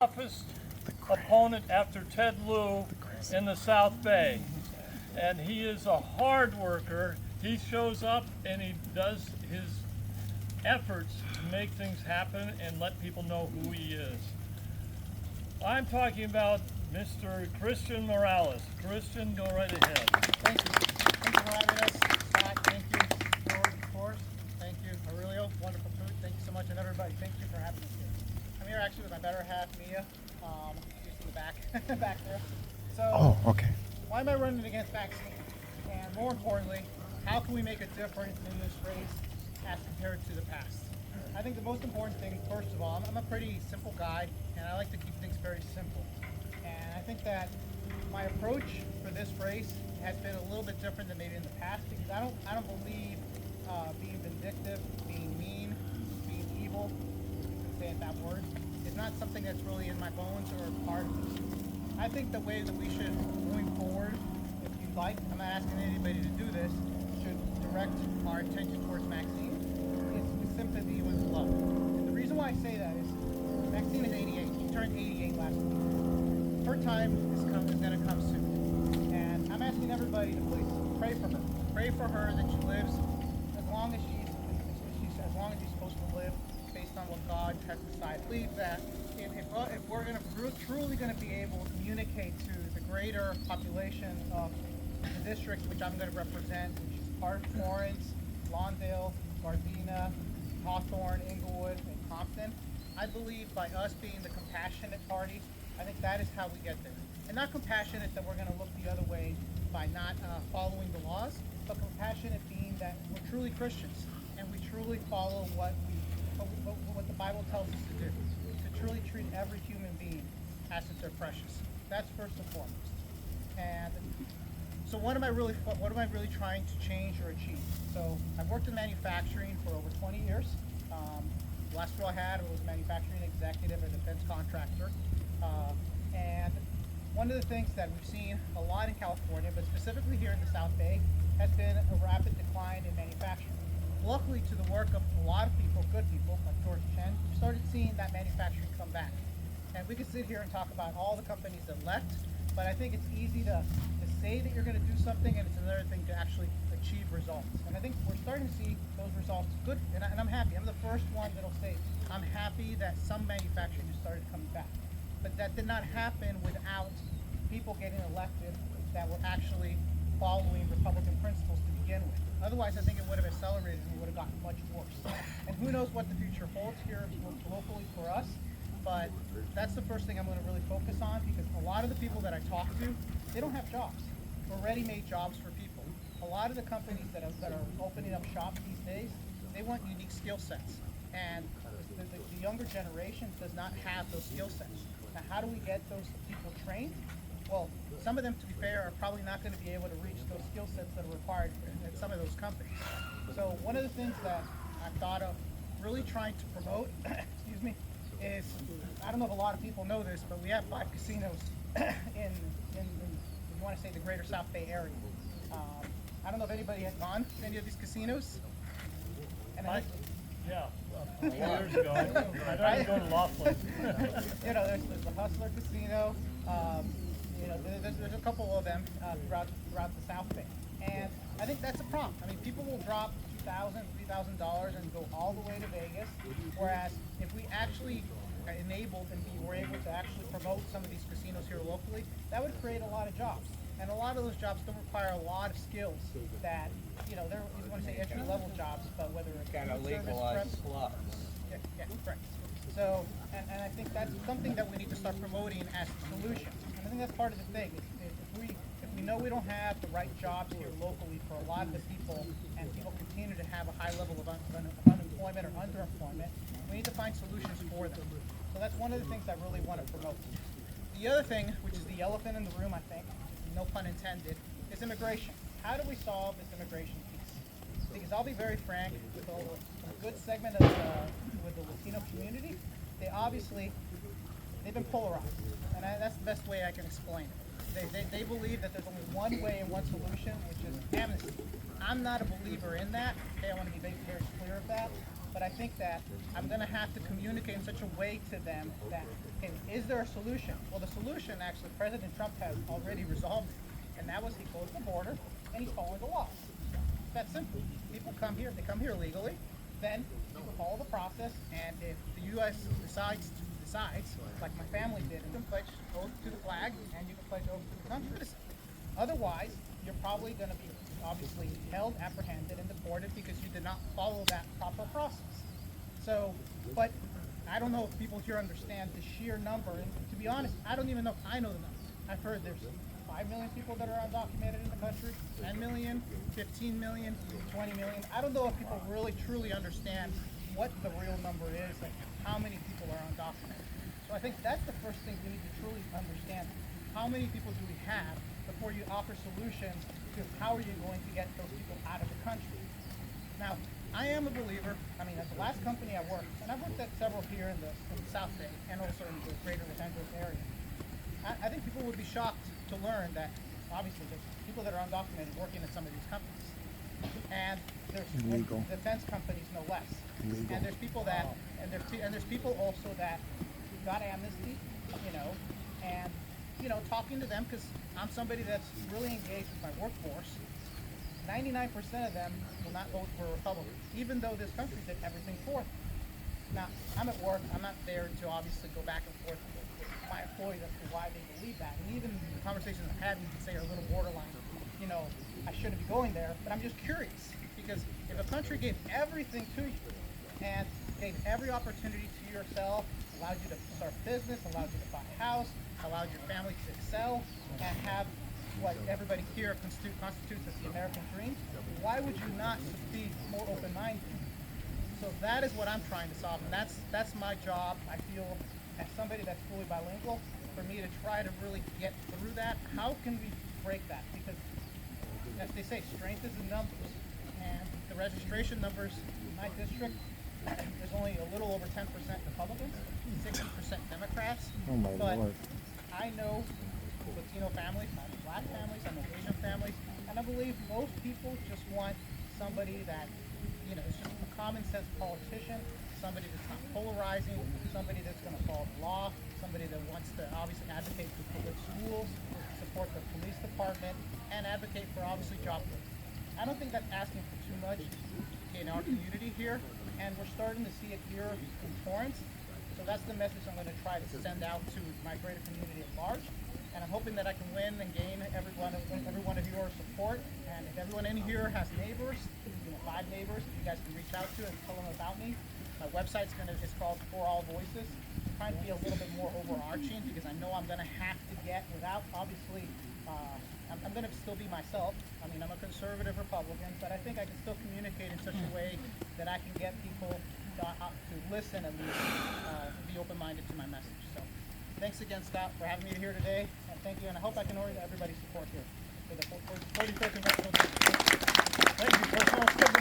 toughest opponent after Ted Lieu in the South Bay. And he is a hard worker. He shows up and he does his efforts to make things happen and let people know who he is. I'm talking about Mr. Christian Morales. Christian, go right ahead. Thank you. Thank you for having us. Scott, thank you. George, of course. Thank you. Aurelio, wonderful food. Thank you so much. And everybody, thank you for having us here. I'm here actually with my better half, Mia. She's in the back, back there. So, okay. Why am I running against Maxine? And more importantly, how can we make a difference in this race as compared to the past? I think the most important thing, first of all, I'm a pretty simple guy, and I like to keep things very simple. And I think that my approach for this race has been a little bit different than maybe in the past, because I don't believe being vindictive, being mean, being evil, saying that word, is not something that's really in my bones or part of this. I think the way that we should, going forward, if you'd like, I'm not asking anybody to do this, should direct our attention towards Maxine, is with sympathy, with love. And the reason why I say that is Maxine is 88. She turned 88 last week. Her time is going to come soon. And I'm asking everybody to please pray for her. Pray for her that she lives as long as she's supposed to live, based on what God has decided. I believe that if we're truly going to be able to communicate to the greater population of the district which I'm going to represent, which is part of Florence, Lawndale, Gardena, Hawthorne, Inglewood, and Compton, I believe by us being the compassionate party, I think that is how we get there. And not compassionate that we're going to look the other way by not following the laws, but compassionate being that we're truly Christians and we truly follow what the Bible tells us to do, to truly treat every human being as if they're precious. That's first and foremost. And so what am I really trying to change or achieve? So I've worked in manufacturing for over 20 years. The last role I had was manufacturing executive or defense contractor. And one of the things that we've seen a lot in California, but specifically here in the South Bay, has been a rapid decline in manufacturing. Luckily, to the work of a lot of people, good people, like George Chen, we started seeing that manufacturing come back. And we could sit here and talk about all the companies that left, but I think it's easy to say that you're going to do something, and it's another thing to actually achieve results. And I think we're starting to see those results good, and I'm happy. I'm the first one that'll say I'm happy that some manufacturing has started coming back. But that did not happen without people getting elected that were actually following Republican principles to begin with. Otherwise, I think it would have accelerated and it would have gotten much worse. And who knows what the future holds here locally for us, but that's the first thing I'm going to really focus on, because a lot of the people that I talk to, they don't have jobs or ready-made jobs for people. A lot of the companies that are opening up shop these days, they want unique skill sets. And the younger generation does not have those skill sets. Now, how do we get those people trained? Well, some of them, to be fair, are probably not going to be able to reach those skill sets that are required at some of those companies. So one of the things that I've thought of really trying to promote, excuse me, is, I don't know if a lot of people know this, but we have 5 casinos in you want to say, the greater South Bay area. I don't know if anybody has gone to any of these casinos. And Yeah, years ago. I don't go to Laughlin. There's the Hustler Casino. There's a couple of them throughout the South Bay, and I think that's a problem. I mean, people will drop $2,000, $3,000 and go all the way to Vegas, whereas if we actually enabled and were able to actually promote some of these casinos here locally, that would create a lot of jobs. And a lot of those jobs don't require a lot of skills that, they're, you want to say entry-level jobs, but whether it's kind of legalized slugs. Yeah, correct. So, and I think that's something that we need to start promoting as a solution. And I think that's part of the thing. If we know we don't have the right jobs here locally for a lot of the people, and people continue to have a high level of unemployment or underemployment, we need to find solutions for them. So that's one of the things I really want to promote. The other thing, which is the elephant in the room, I think, no pun intended, is immigration. How do we solve this immigration piece? Because I'll be very frank, with a good segment of with the Latino community, they've been polarized, and that's the best way I can explain it. They believe that there's only one way and one solution, which is amnesty. I'm not a believer in that. Okay, I want to be very clear of that. but I think that I'm going to have to communicate in such a way to them that, okay, is there a solution? Well, the solution, actually, President Trump has already resolved it, and that was he closed the border, and he's following the law. That's simple. People come here, they come here legally, then people follow the process, and if the U.S. decides, like my family did, you can pledge oath to the flag, and you can pledge oath to the country. Otherwise, you're probably going to be obviously held, apprehended, and deported because you did not follow that proper process. So, but I don't know if people here understand the sheer number, and to be honest, I don't even know if I know the numbers. I've heard there's 5 million people that are undocumented in the country, 10 million, 15 million, 20 million. I don't know if people really truly understand what the real number is, like how many people are undocumented. So I think that's the first thing we need to truly understand. How many people do we have before you offer solutions to how are you going to get those people out of the country? Now, I am a believer, at the last company I worked, and I've worked at several here in the South Bay and also in the greater Los Angeles area. I think people would be shocked to learn that obviously there's people that are undocumented working at some of these companies. And there's Illegal. defense companies no less. Illegal. And there's people that, and there's people also that got amnesty, and talking to them, because I'm somebody that's really engaged with my workforce. 99% of them will not vote for a Republican, even though this country did everything for them. Now, I'm at work. I'm not there to obviously go back and forth with my employees as to why they believe that. And even the conversations I've had, you could say, are a little borderline. I shouldn't be going there, but I'm just curious, because if a country gave everything to you and gave every opportunity to yourself, allowed you to start business, allowed you to buy a house, allowed your family to excel, and have what everybody here constitutes as the American dream, why would you not be more open-minded? So that is what I'm trying to solve, and that's my job. I feel, as somebody that's fully bilingual, for me to try to really get through that. How can we break that? Because, as they say, strength is in numbers, and the registration numbers in my district, there's only a little over 10% Republicans, 60% Democrats. Oh my but Lord. I know Latino families, I know Black families, I know Asian families, and I believe most people just want somebody that, is just a common sense politician, somebody that's not polarizing, somebody that's going to follow the law, somebody that wants to obviously advocate for public schools, support the police department, and advocate for obviously job growth. I don't think that's asking for too much in our community here, and we're starting to see it here in Torrance. So that's the message I'm going to try to send out to my greater community at large. And I'm hoping that I can win and gain every one of your support. And if everyone in here has neighbors, 5 neighbors, if you guys can reach out to and tell them about me. My website's it's called For All Voices. I'm trying to be a little bit more overarching because I know I'm going to have to get, without obviously, I'm going to still be myself. I'm a conservative Republican, but I think I can still communicate in such a way that I can get people to listen and be open-minded to my message. So thanks again, Scott, for having me here today, and thank you, and I hope I can order everybody's support here for the 44th Congressional District. Thank you, Personal.